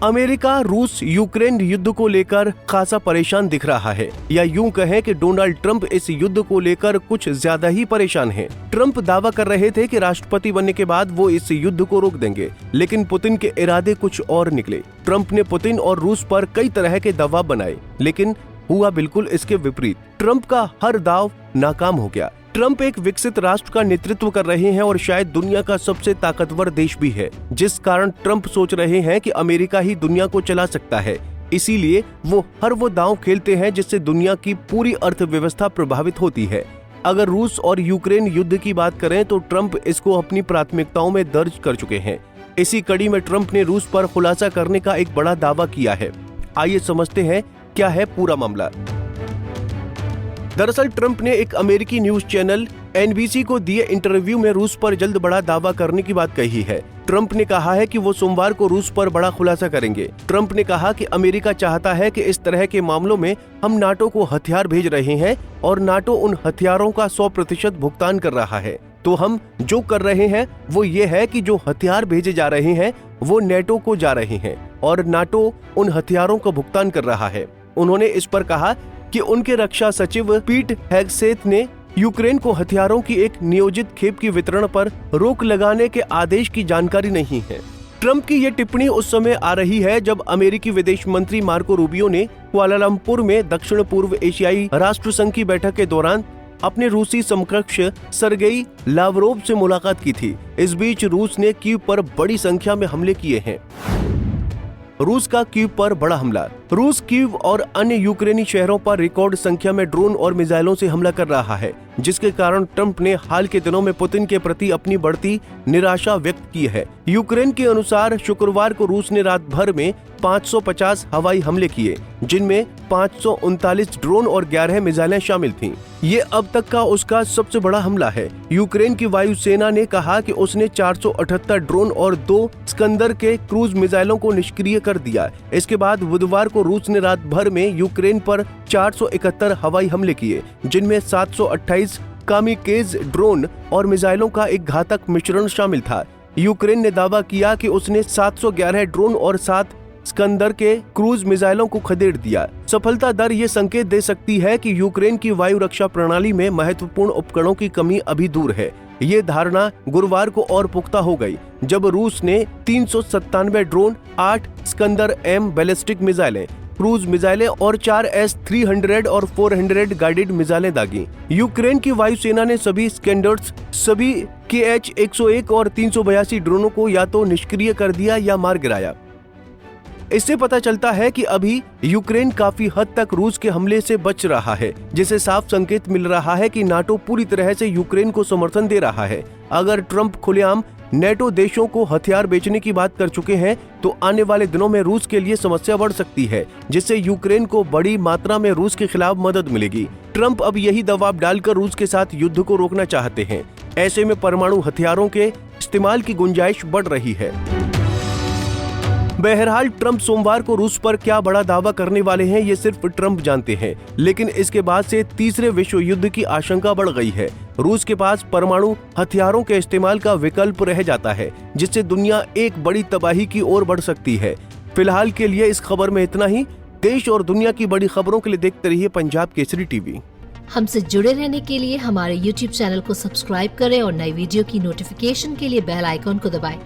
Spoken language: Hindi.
अमेरिका रूस यूक्रेन युद्ध को लेकर खासा परेशान दिख रहा है, या यूं कहें कि डोनाल्ड ट्रंप इस युद्ध को लेकर कुछ ज्यादा ही परेशान हैं। ट्रंप दावा कर रहे थे कि राष्ट्रपति बनने के बाद वो इस युद्ध को रोक देंगे, लेकिन पुतिन के इरादे कुछ और निकले। ट्रंप ने पुतिन और रूस पर कई तरह के दबाव बनाए, लेकिन हुआ बिल्कुल इसके विपरीत। ट्रंप का हर दाव नाकाम हो गया। ट्रंप एक विकसित राष्ट्र का नेतृत्व कर रहे हैं और शायद दुनिया का सबसे ताकतवर देश भी है, जिस कारण ट्रंप सोच रहे हैं कि अमेरिका ही दुनिया को चला सकता है। इसीलिए वो हर वो दांव खेलते हैं जिससे दुनिया की पूरी अर्थव्यवस्था प्रभावित होती है। अगर रूस और यूक्रेन युद्ध की बात करें तो ट्रंप इसको अपनी प्राथमिकताओं में दर्ज कर चुके हैं। इसी कड़ी में ट्रंप ने रूस पर खुलासा करने का एक बड़ा दावा किया है। आइए समझते हैं क्या है पूरा मामला। दरअसल ट्रंप ने एक अमेरिकी न्यूज चैनल NBC को दिए इंटरव्यू में रूस पर जल्द बड़ा दावा करने की बात कही है। ट्रंप ने कहा है कि वो सोमवार को रूस पर बड़ा खुलासा करेंगे। ट्रंप ने कहा कि अमेरिका चाहता है कि इस तरह के मामलों में हम नाटो को हथियार भेज रहे हैं और नाटो उन हथियारों का 100% भुगतान कर रहा है। तो हम जो कर रहे हैं वो ये है कि जो हथियार भेजे जा रहे हैं वो नेटो को जा रहे हैं और नाटो उन हथियारों का भुगतान कर रहा है। उन्होंने इस पर कहा कि उनके रक्षा सचिव पीट हेगसेथ ने यूक्रेन को हथियारों की एक नियोजित खेप की वितरण पर रोक लगाने के आदेश की जानकारी नहीं है। ट्रंप की ये टिप्पणी उस समय आ रही है जब अमेरिकी विदेश मंत्री मार्को रूबियो ने कुआलालंपुर में दक्षिण पूर्व एशियाई राष्ट्र संघ की बैठक के दौरान अपने रूसी समकक्ष सरगेई लावरोव से मुलाकात की थी। इस बीच रूस ने कीव पर बड़ी संख्या में हमले किए हैं। रूस का कीव पर बड़ा हमला। रूस कीव और अन्य यूक्रेनी शहरों पर रिकॉर्ड संख्या में ड्रोन और मिसाइलों से हमला कर रहा है, जिसके कारण ट्रंप ने हाल के दिनों में पुतिन के प्रति अपनी बढ़ती निराशा व्यक्त की है। यूक्रेन के अनुसार शुक्रवार को रूस ने रात भर में 550 हवाई हमले किए, जिनमें 539 ड्रोन और 11 मिसाइलें शामिल थीं। ये अब तक का उसका सबसे बड़ा हमला है। यूक्रेन की वायुसेना ने कहा कि उसने 478 ड्रोन और 2 स्कंदर के क्रूज मिसाइलों को निष्क्रिय कर दिया। इसके बाद बुधवार को रूस ने रात भर में यूक्रेन पर 471 हवाई हमले किए, जिनमें 728 कामिकेज ड्रोन और मिसाइलों का एक घातक मिश्रण शामिल था। यूक्रेन ने दावा किया कि उसने 711 ड्रोन और 7 स्कंदर के क्रूज मिसाइलों को खदेड़ दिया। सफलता दर ये संकेत दे सकती है कि यूक्रेन की वायु रक्षा प्रणाली में महत्वपूर्ण उपकरणों की कमी अभी दूर है। ये धारणा गुरुवार को और पुख्ता हो गई जब रूस ने 397 ड्रोन, 8 स्कंदर M बैलिस्टिक मिसाइलें, क्रूज मिसाइलें और 4 S-300 और 400 गाइडेड मिसाइलें दागी। यूक्रेन की वायुसेना ने सभी स्कैंडर्स, सभी KH-101 और 382 ड्रोनों को या तो निष्क्रिय कर दिया या मार गिराया। इससे पता चलता है कि अभी यूक्रेन काफी हद तक रूस के हमले से बच रहा है, जिसे साफ संकेत मिल रहा है कि नाटो पूरी तरह से यूक्रेन को समर्थन दे रहा है। अगर ट्रंप खुलेआम नेटो देशों को हथियार बेचने की बात कर चुके हैं तो आने वाले दिनों में रूस के लिए समस्या बढ़ सकती है, जिससे यूक्रेन को बड़ी मात्रा में रूस के खिलाफ मदद मिलेगी। ट्रंप अब यही दबाव डालकर रूस के साथ युद्ध को रोकना चाहते हैं। ऐसे में परमाणु हथियारों के इस्तेमाल की गुंजाइश बढ़ रही है। बहरहाल ट्रंप सोमवार को रूस पर क्या बड़ा दावा करने वाले हैं ये सिर्फ ट्रंप जानते हैं, लेकिन इसके बाद से तीसरे विश्व युद्ध की आशंका बढ़ गई है। रूस के पास परमाणु हथियारों के इस्तेमाल का विकल्प रह जाता है, जिससे दुनिया एक बड़ी तबाही की ओर बढ़ सकती है। फिलहाल के लिए इस खबर में इतना ही। देश और दुनिया की बड़ी खबरों के लिए देखते रहिए पंजाब केसरी टीवी। हमसे जुड़े रहने के लिए हमारे YouTube चैनल को सब्सक्राइब करें और नई वीडियो की नोटिफिकेशन के लिए बेल आइकॉन को दबाएं।